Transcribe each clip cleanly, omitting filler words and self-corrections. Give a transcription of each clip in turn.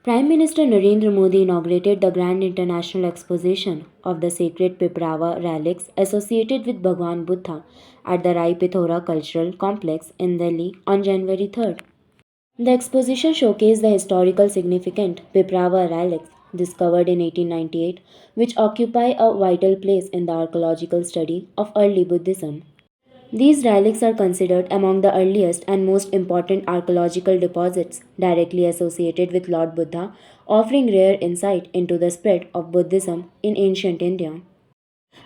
Prime Minister Narendra Modi inaugurated the Grand International Exposition of the Sacred Piprava relics associated with Bhagwan Buddha at the Rai Pithora Cultural Complex in Delhi on January 3rd. The exposition showcased the historical significant Piprava relics discovered in 1898, which occupy a vital place in the archaeological study of early Buddhism. These relics are considered among the earliest and most important archaeological deposits directly associated with Lord Buddha, offering rare insight into the spread of Buddhism in ancient India.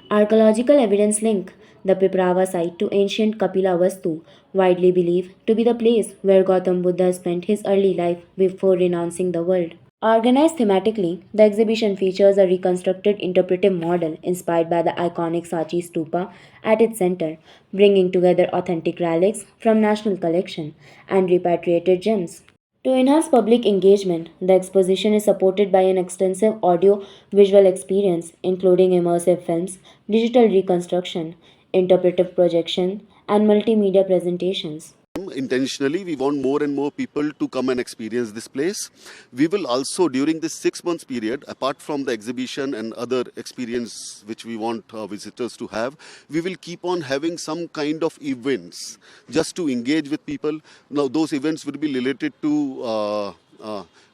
Archaeological evidence link the Piprava site to ancient Kapilavastu, widely believed to be the place where Gautam Buddha spent his early life before renouncing the world. Organized thematically, the exhibition features a reconstructed interpretive model inspired by the iconic Sachi Stupa at its center, bringing together authentic relics from national collection and repatriated gems. To enhance public engagement, the exposition is supported by an extensive audio visual experience, including immersive films, digital reconstruction, interpretive projection, and multimedia presentations. Intentionally, we want more and more people to come and experience this place. We will also, during this 6 months period, apart from the exhibition and other experience which we want visitors to have, we will keep on having some kind of events just to engage with people. Now, those events will be related to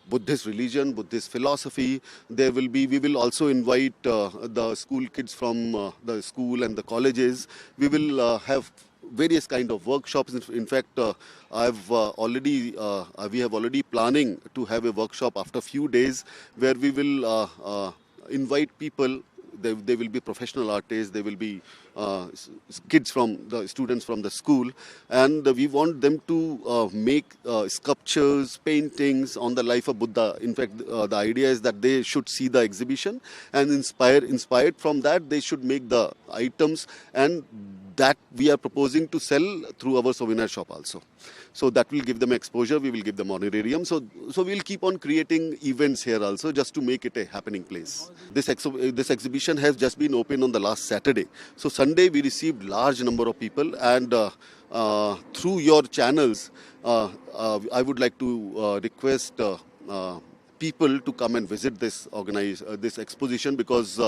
Buddhist religion, Buddhist philosophy. We will also invite the school kids from the school and the colleges. We will have various kind of workshops. In fact, we have already planning to have a workshop after few days where we will invite people. They will be professional artists. They will be kids from the students from the school, and we want them to make sculptures, paintings on the life of Buddha. In fact, the idea is that they should see the exhibition and inspired from that, they should make the items, and that we are proposing to sell through our souvenir shop also. So that will give them exposure, we will give them honorarium. So we'll keep on creating events here also just to make it a happening place. This exhibition has just been opened on the last Saturday. So Sunday we received large number of people, and through your channels, I would like to request people to come and visit this exposition, because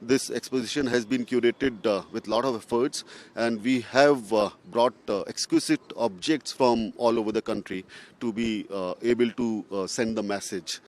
this exposition has been curated with a lot of efforts, and we have brought exquisite objects from all over the country to be able to send the message.